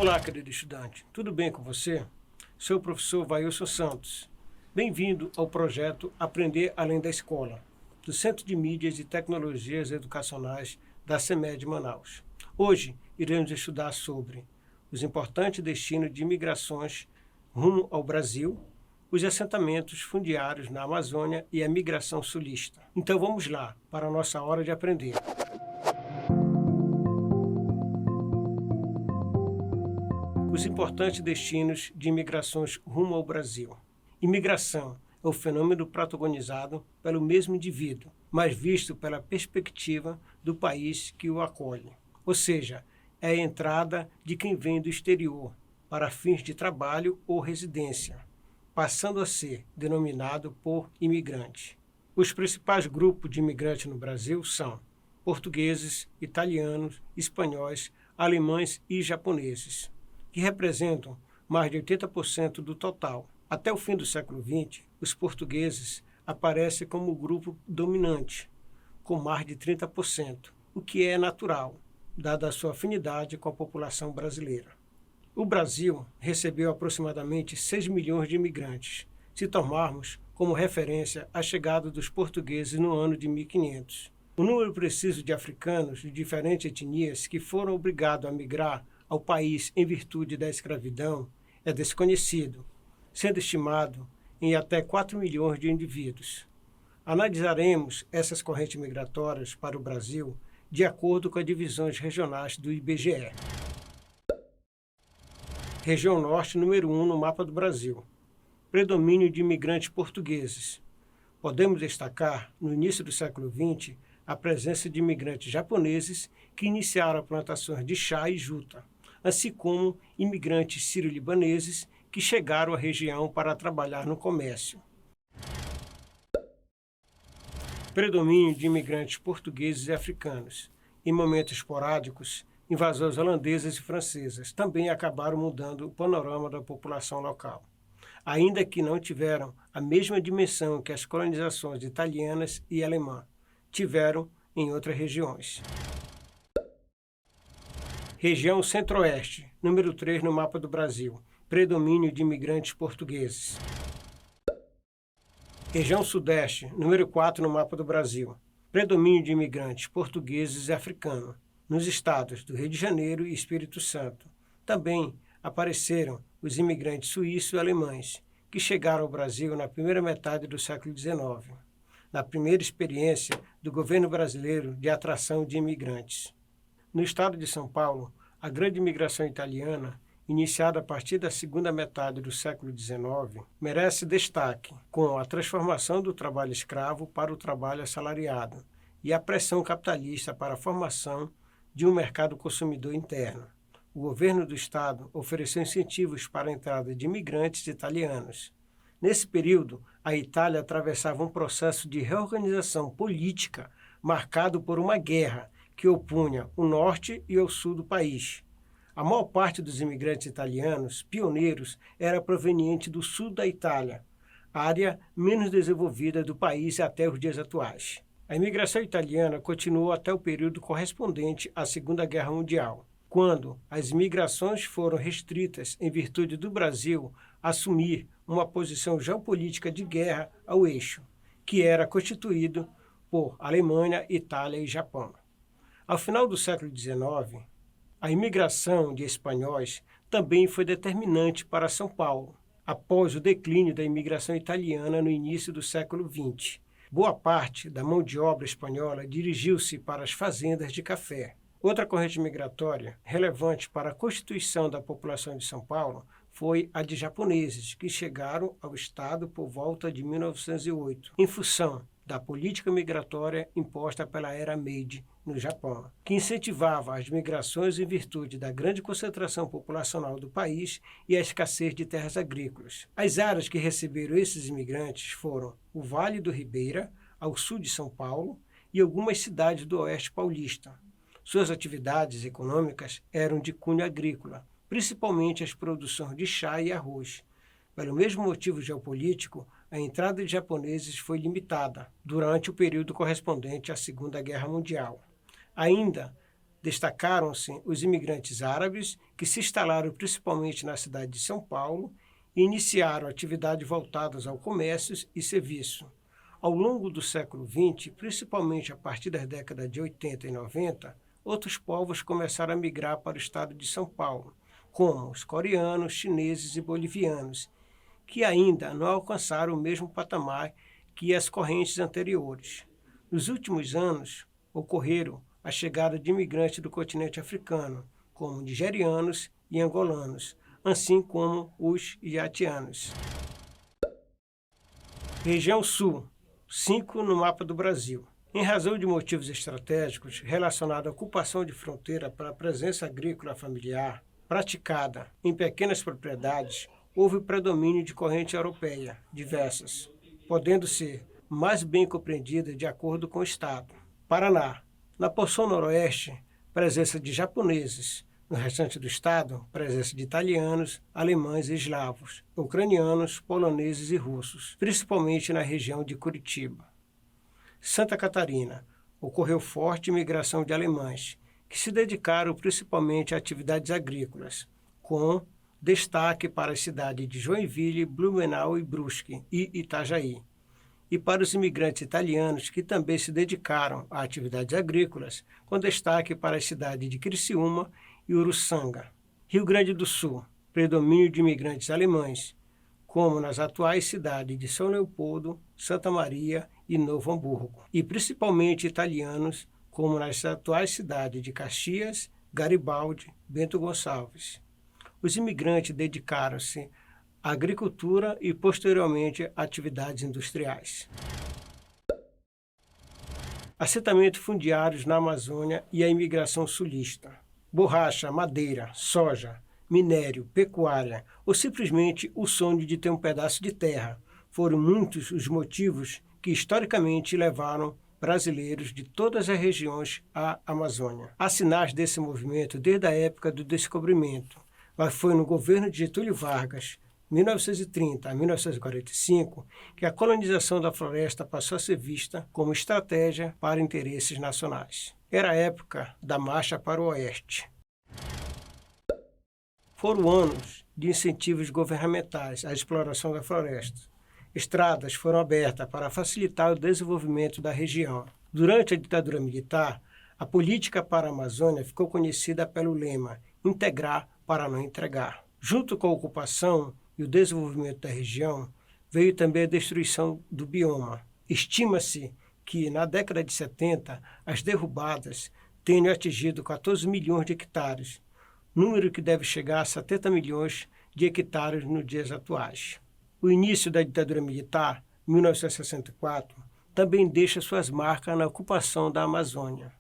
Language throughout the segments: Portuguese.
Olá, querido estudante, tudo bem com você? Sou o professor Vailson Santos. Bem-vindo ao projeto Aprender Além da Escola, do Centro de Mídias e Tecnologias Educacionais da CEMED Manaus. Hoje, iremos estudar sobre os importantes destinos de imigrações rumo ao Brasil, os assentamentos fundiários na Amazônia e a migração sulista. Então vamos lá, para a nossa hora de aprender. Os importantes destinos de imigrações rumo ao Brasil. Imigração é o fenômeno protagonizado pelo mesmo indivíduo, mas visto pela perspectiva do país que o acolhe. Ou seja, é a entrada de quem vem do exterior para fins de trabalho ou residência, passando a ser denominado por imigrante. Os principais grupos de imigrantes no Brasil são portugueses, italianos, espanhóis, alemães e japoneses, que representam mais de 80% do total. Até o fim do século XX, os portugueses aparecem como o grupo dominante, com mais de 30%, o que é natural, dada a sua afinidade com a população brasileira. O Brasil recebeu aproximadamente 6 milhões de imigrantes, se tomarmos como referência a chegada dos portugueses no ano de 1500. O número preciso de africanos de diferentes etnias que foram obrigados a migrar ao país em virtude da escravidão é desconhecido, sendo estimado em até 4 milhões de indivíduos. Analisaremos essas correntes migratórias para o Brasil de acordo com as divisões regionais do IBGE. Região Norte, número 1 no mapa do Brasil. Predomínio de imigrantes portugueses. Podemos destacar, no início do século XX, a presença de imigrantes japoneses que iniciaram plantações de chá e juta, assim como imigrantes sírio-libaneses que chegaram à região para trabalhar no comércio. Predomínio de imigrantes portugueses e africanos. Em momentos esporádicos, invasões holandesas e francesas também acabaram mudando o panorama da população local, ainda que não tiveram a mesma dimensão que as colonizações italianas e alemã tiveram em outras regiões. Região Centro-Oeste, número 3 no mapa do Brasil. Predomínio de imigrantes portugueses. Região Sudeste, número 4 no mapa do Brasil. Predomínio de imigrantes portugueses e africanos. Nos estados do Rio de Janeiro e Espírito Santo. Também apareceram os imigrantes suíços e alemães, que chegaram ao Brasil na primeira metade do século XIX, na primeira experiência do governo brasileiro de atração de imigrantes. No estado de São Paulo, a grande imigração italiana, iniciada a partir da segunda metade do século XIX, merece destaque, com a transformação do trabalho escravo para o trabalho assalariado e a pressão capitalista para a formação de um mercado consumidor interno. O governo do estado ofereceu incentivos para a entrada de imigrantes italianos. Nesse período, a Itália atravessava um processo de reorganização política marcado por uma guerra que opunha o norte e o sul do país. A maior parte dos imigrantes italianos, pioneiros, era proveniente do sul da Itália, área menos desenvolvida do país até os dias atuais. A imigração italiana continuou até o período correspondente à Segunda Guerra Mundial, quando as imigrações foram restritas em virtude do Brasil assumir uma posição geopolítica de guerra ao eixo, que era constituído por Alemanha, Itália e Japão. Ao final do século XIX, a imigração de espanhóis também foi determinante para São Paulo, após o declínio da imigração italiana no início do século XX. Boa parte da mão de obra espanhola dirigiu-se para as fazendas de café. Outra corrente migratória relevante para a constituição da população de São Paulo foi a de japoneses, que chegaram ao estado por volta de 1908, em função da política migratória imposta pela era Meiji no Japão, que incentivava as migrações em virtude da grande concentração populacional do país e a escassez de terras agrícolas. As áreas que receberam esses imigrantes foram o Vale do Ribeira, ao sul de São Paulo, e algumas cidades do oeste paulista. Suas atividades econômicas eram de cunho agrícola, principalmente as produções de chá e arroz. Pelo mesmo motivo geopolítico, a entrada de japoneses foi limitada durante o período correspondente à Segunda Guerra Mundial. Ainda Destacaram-se os imigrantes árabes, que se instalaram principalmente na cidade de São Paulo e iniciaram atividades voltadas ao comércio e serviço. Ao longo do século XX, principalmente a partir das décadas de 80 e 90, outros povos começaram a migrar para o estado de São Paulo, como os coreanos, chineses e bolivianos, que ainda não alcançaram o mesmo patamar que as correntes anteriores. Nos últimos anos, ocorreram a chegada de imigrantes do continente africano, como nigerianos e angolanos, assim como os haitianos. Região Sul, 5 no mapa do Brasil. Em razão de motivos estratégicos relacionados à ocupação de fronteira para a presença agrícola familiar, praticada em pequenas propriedades, houve predomínio de corrente europeia, diversas, podendo ser mais bem compreendida de acordo com o estado. Paraná. Na porção noroeste, presença de japoneses. No restante do estado, presença de italianos, alemães e eslavos, ucranianos, poloneses e russos, principalmente na região de Curitiba. Santa Catarina. Ocorreu forte imigração de alemães, que se dedicaram principalmente a atividades agrícolas, com destaque para as cidades de Joinville, Blumenau e Brusque e Itajaí, e para os imigrantes italianos, que também se dedicaram a atividades agrícolas, com destaque para as cidades de Criciúma e Uruçanga. Rio Grande do Sul, predomínio de imigrantes alemães, como nas atuais cidades de São Leopoldo, Santa Maria e Novo Hamburgo, e principalmente italianos, como nas atuais cidades de Caxias, Garibaldi, Bento Gonçalves. Os imigrantes dedicaram-se à agricultura e, posteriormente, a atividades industriais. Assentamentos fundiários na Amazônia e a imigração sulista. Borracha, madeira, soja, minério, pecuária ou simplesmente o sonho de ter um pedaço de terra foram muitos os motivos que historicamente levaram brasileiros de todas as regiões à Amazônia. Há sinais desse movimento desde a época do descobrimento, mas foi no governo de Getúlio Vargas, 1930 a 1945, que a colonização da floresta passou a ser vista como estratégia para interesses nacionais. Era a época da marcha para o oeste. Foram anos de incentivos governamentais à exploração da floresta. Estradas foram abertas para facilitar o desenvolvimento da região. Durante a ditadura militar, a política para a Amazônia ficou conhecida pelo lema "integrar para não entregar". Junto com a ocupação e o desenvolvimento da região, veio também a destruição do bioma. Estima-se que, na década de 70, as derrubadas tenham atingido 14 milhões de hectares, número que deve chegar a 70 milhões de hectares nos dias atuais. O início da ditadura militar, 1964, também deixa suas marcas na ocupação da Amazônia.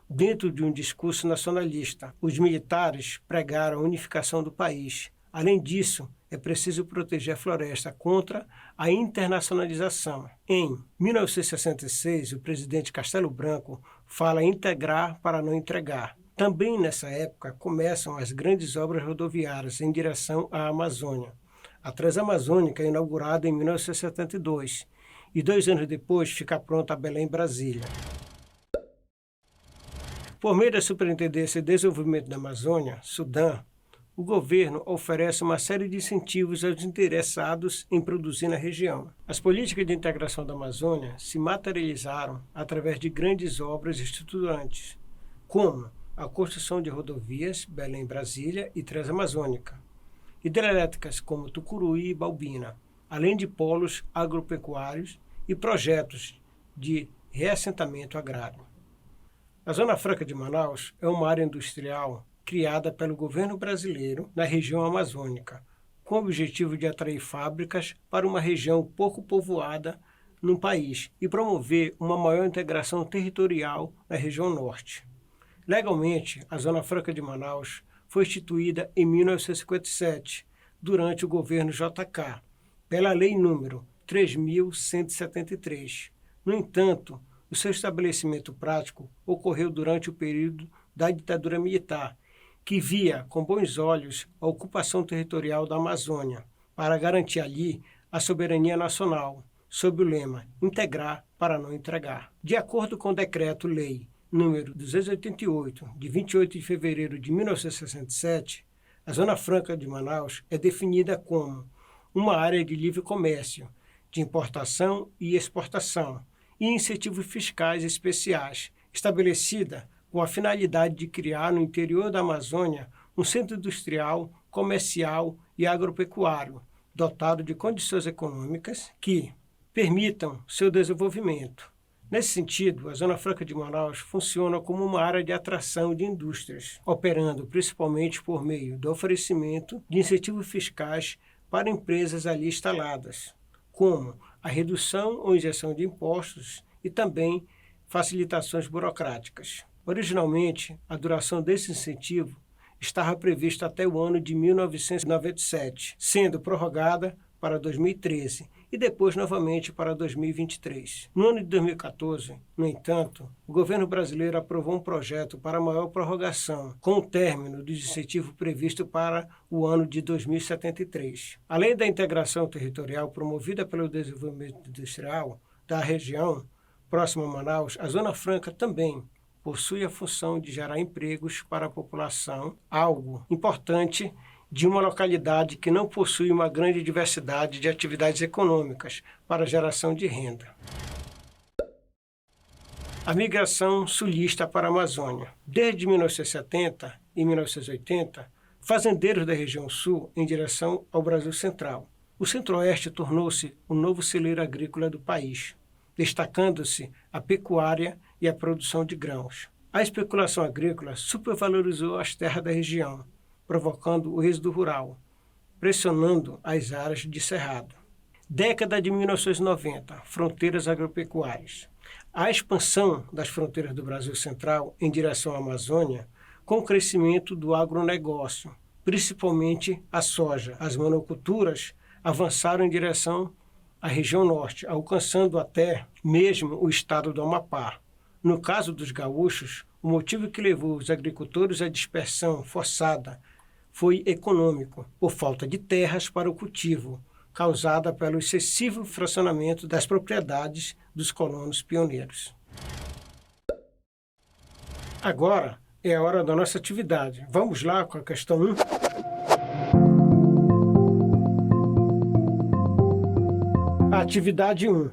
Dentro de um discurso nacionalista, os militares pregaram a unificação do país. Além disso, é preciso proteger a floresta contra a internacionalização. Em 1966, o presidente Castelo Branco fala em integrar para não entregar. Também nessa época começam as grandes obras rodoviárias em direção à Amazônia. A Transamazônica é inaugurada em 1972 e 2 anos depois fica pronta a Belém, Brasília. Por meio da Superintendência de Desenvolvimento da Amazônia, SUDAM, o governo oferece uma série de incentivos aos interessados em produzir na região. As políticas de integração da Amazônia se materializaram através de grandes obras estruturantes, como a construção de rodovias Belém-Brasília e Transamazônica, hidrelétricas como Tucuruí e Balbina, além de polos agropecuários e projetos de reassentamento agrário. A Zona Franca de Manaus é uma área industrial criada pelo governo brasileiro na região amazônica, com o objetivo de atrair fábricas para uma região pouco povoada no país e promover uma maior integração territorial na região norte. Legalmente, a Zona Franca de Manaus foi instituída em 1957, durante o governo JK, pela Lei nº 3.173. No entanto, o seu estabelecimento prático ocorreu durante o período da ditadura militar, que via com bons olhos a ocupação territorial da Amazônia, para garantir ali a soberania nacional, sob o lema "integrar para não entregar". De acordo com o Decreto-Lei número 288, de 28 de fevereiro de 1967, a Zona Franca de Manaus é definida como uma área de livre comércio, de importação e exportação, e incentivos fiscais especiais, estabelecida com a finalidade de criar no interior da Amazônia um centro industrial, comercial e agropecuário, dotado de condições econômicas que permitam seu desenvolvimento. Nesse sentido, a Zona Franca de Manaus funciona como uma área de atração de indústrias, operando principalmente por meio do oferecimento de incentivos fiscais para empresas ali instaladas, como a redução ou isenção de impostos e também facilitações burocráticas. Originalmente, a duração desse incentivo estava prevista até o ano de 1997, sendo prorrogada para 2013 e depois novamente para 2023. No ano de 2014, no entanto, o governo brasileiro aprovou um projeto para maior prorrogação, com o término do incentivo previsto para o ano de 2073. Além da integração territorial promovida pelo desenvolvimento industrial da região próxima a Manaus, a Zona Franca também possui a função de gerar empregos para a população, algo importante de uma localidade que não possui uma grande diversidade de atividades econômicas para a geração de renda. A migração sulista para a Amazônia. Desde 1970 e 1980, fazendeiros da região sul em direção ao Brasil Central. O Centro-Oeste tornou-se o novo celeiro agrícola do país, destacando-se a pecuária e a produção de grãos. A especulação agrícola supervalorizou as terras da região, provocando o êxodo rural, pressionando as áreas de cerrado. Década de 1990, fronteiras agropecuárias. A expansão das fronteiras do Brasil Central em direção à Amazônia, com o crescimento do agronegócio, principalmente a soja. As monoculturas avançaram em direção à região norte, alcançando até mesmo o estado do Amapá. No caso dos gaúchos, o motivo que levou os agricultores à dispersão forçada foi econômico, por falta de terras para o cultivo, causada pelo excessivo fracionamento das propriedades dos colonos pioneiros. Agora é a hora da nossa atividade. Vamos lá com a questão 1? A atividade 1.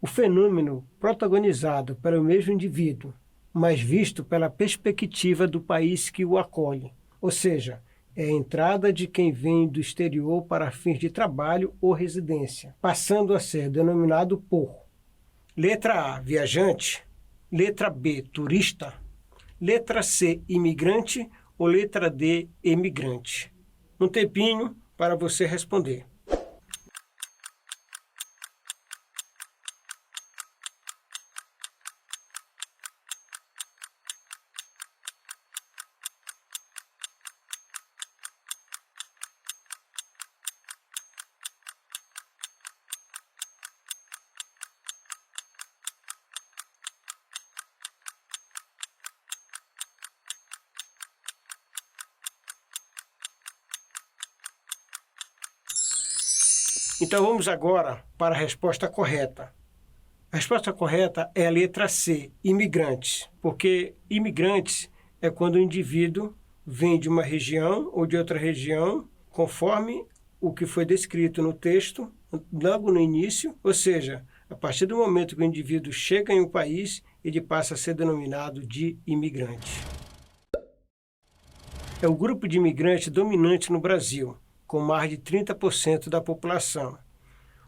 O fenômeno protagonizado pelo mesmo indivíduo, mas visto pela perspectiva do país que o acolhe, ou seja, é a entrada de quem vem do exterior para fins de trabalho ou residência, passando a ser denominado por letra A, viajante, letra B, turista, letra C, imigrante ou letra D, emigrante. Um tempinho para você responder. Então vamos agora para a resposta correta. A resposta correta é a letra C, imigrantes, porque imigrantes é quando o indivíduo vem de uma região ou de outra região, conforme o que foi descrito no texto, logo no início, ou seja, a partir do momento que o indivíduo chega em um país, ele passa a ser denominado de imigrante. É o grupo de imigrantes dominante no Brasil, com mais de 30% da população,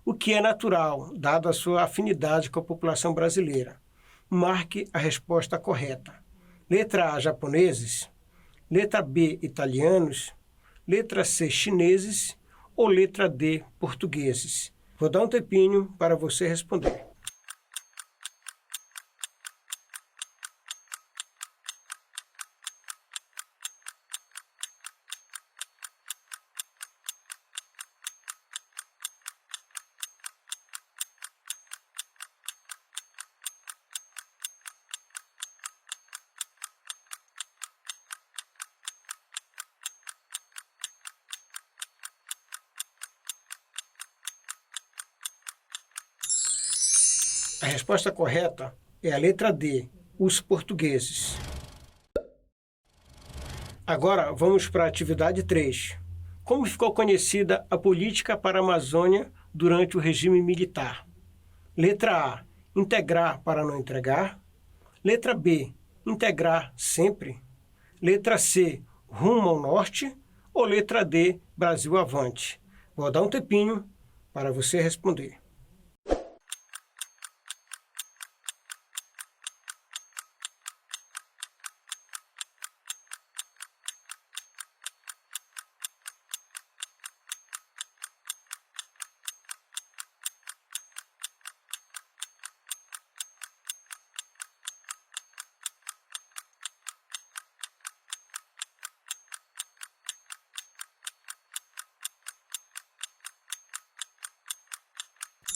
o que é natural, dado a sua afinidade com a população brasileira. Marque a resposta correta. Letra A, japoneses, letra B, italianos, letra C, chineses ou letra D, portugueses. Vou dar um tempinho para você responder. A resposta correta é a letra D, os portugueses. Agora vamos para a atividade 3. Como ficou conhecida a política para a Amazônia durante o regime militar? Letra A, integrar para não entregar. Letra B, integrar sempre. Letra C, rumo ao norte. Ou letra D, Brasil avante. Vou dar um tempinho para você responder.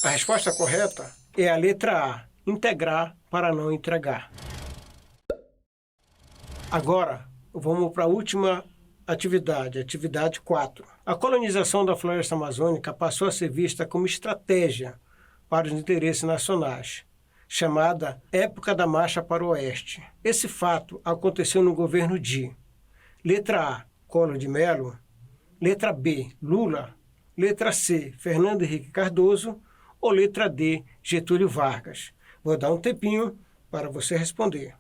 A resposta correta é a letra A, integrar para não entregar. Agora, vamos para a última atividade, atividade 4. A colonização da floresta amazônica passou a ser vista como estratégia para os interesses nacionais, chamada Época da Marcha para o Oeste. Esse fato aconteceu no governo de letra A, Collor de Mello, letra B, Lula, letra C, Fernando Henrique Cardoso, ou letra D, Getúlio Vargas? Vou dar um tempinho para você responder.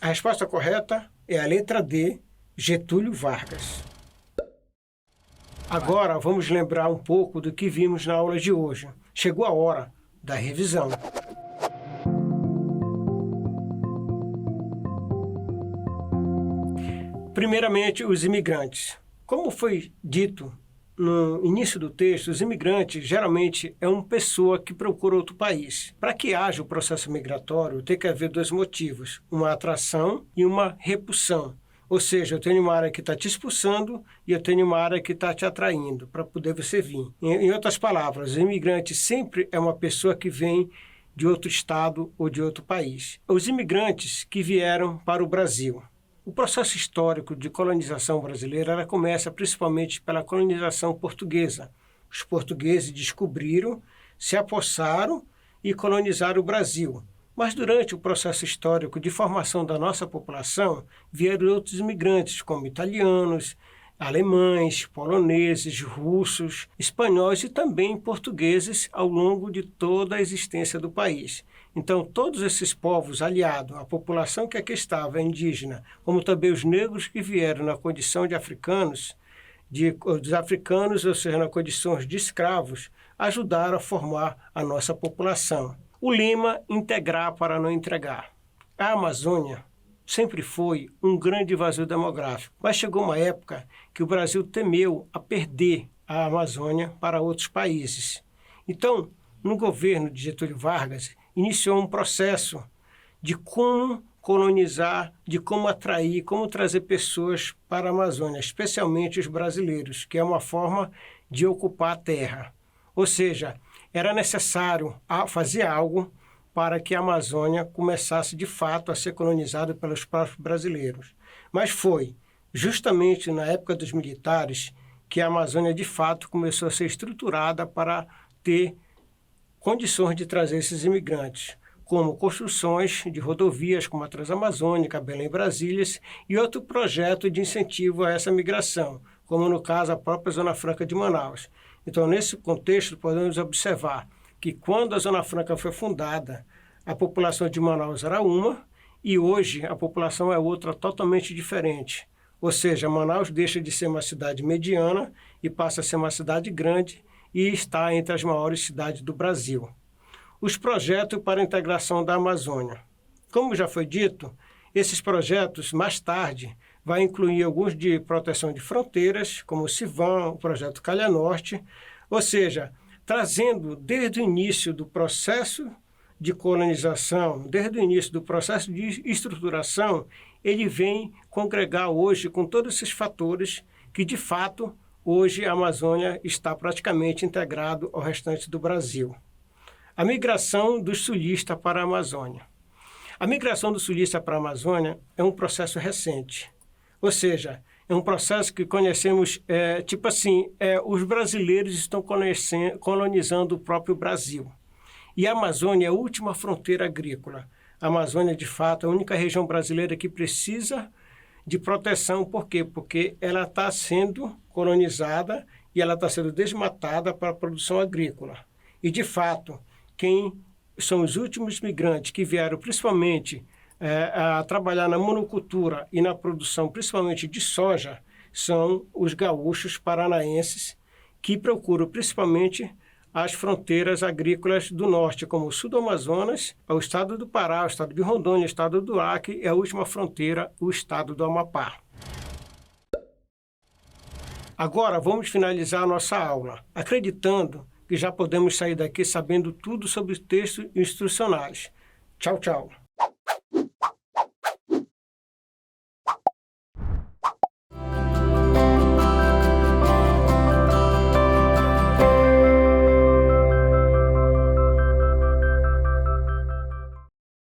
A resposta correta é a letra D, Getúlio Vargas. Agora vamos lembrar um pouco do que vimos na aula de hoje. Chegou a hora da revisão. Primeiramente, os imigrantes. Como foi dito no início do texto, os imigrantes geralmente é uma pessoa que procura outro país. Para que haja o processo migratório, tem que haver dois motivos, uma atração e uma repulsão. Ou seja, eu tenho uma área que está te expulsando e eu tenho uma área que está te atraindo para poder você vir. Em outras palavras, o imigrante sempre é uma pessoa que vem de outro estado ou de outro país. Os imigrantes que vieram para o Brasil. O processo histórico de colonização brasileira ela começa principalmente pela colonização portuguesa. Os portugueses descobriram, se apossaram e colonizaram o Brasil. Mas durante o processo histórico de formação da nossa população, vieram outros imigrantes, como italianos, alemães, poloneses, russos, espanhóis e também portugueses ao longo de toda a existência do país. Então, todos esses povos aliados à população que aqui estava, indígena, como também os negros que vieram na condição de africanos, dos africanos, ou seja, na condição de escravos, ajudaram a formar a nossa população. O lema, integrar para não entregar. A Amazônia sempre foi um grande vazio demográfico, mas chegou uma época que o Brasil temeu a perder a Amazônia para outros países. Então, no governo de Getúlio Vargas, iniciou um processo de como colonizar, de como atrair, como trazer pessoas para a Amazônia, especialmente os brasileiros, que é uma forma de ocupar a terra. Ou seja, era necessário fazer algo para que a Amazônia começasse de fato a ser colonizada pelos próprios brasileiros. Mas foi justamente na época dos militares que a Amazônia de fato começou a ser estruturada para ter condições de trazer esses imigrantes, como construções de rodovias como a Transamazônica, Belém-Brasília e outro projeto de incentivo a essa migração, como no caso a própria Zona Franca de Manaus. Então, nesse contexto, podemos observar que quando a Zona Franca foi fundada, a população de Manaus era uma e hoje a população é outra totalmente diferente. Ou seja, Manaus deixa de ser uma cidade mediana e passa a ser uma cidade grande e está entre as maiores cidades do Brasil. Os projetos para a integração da Amazônia. Como já foi dito, esses projetos, mais tarde, vão incluir alguns de proteção de fronteiras, como o CIVAM, o projeto Calha Norte, ou seja, trazendo desde o início do processo de colonização, desde o início do processo de estruturação, ele vem congregar hoje com todos esses fatores que, de fato, hoje a Amazônia está praticamente integrado ao restante do Brasil. A migração dos sulistas para a Amazônia. A migração do sulista para a Amazônia é um processo recente, ou seja, é um processo que conhecemos, os brasileiros estão colonizando o próprio Brasil. E a Amazônia é a última fronteira agrícola. A Amazônia, de fato, é a única região brasileira que precisa de proteção. Por quê? Porque ela está sendo colonizada e ela está sendo desmatada para a produção agrícola. E, de fato, quem são os últimos migrantes que vieram principalmente a trabalhar na monocultura e na produção, principalmente de soja, são os gaúchos paranaenses, que procuram principalmente as fronteiras agrícolas do norte, como o sul do Amazonas, o estado do Pará, o estado de Rondônia, o estado do Acre e a última fronteira, o estado do Amapá. Agora vamos finalizar a nossa aula, acreditando que já podemos sair daqui sabendo tudo sobre os textos instrucionais. Tchau, tchau.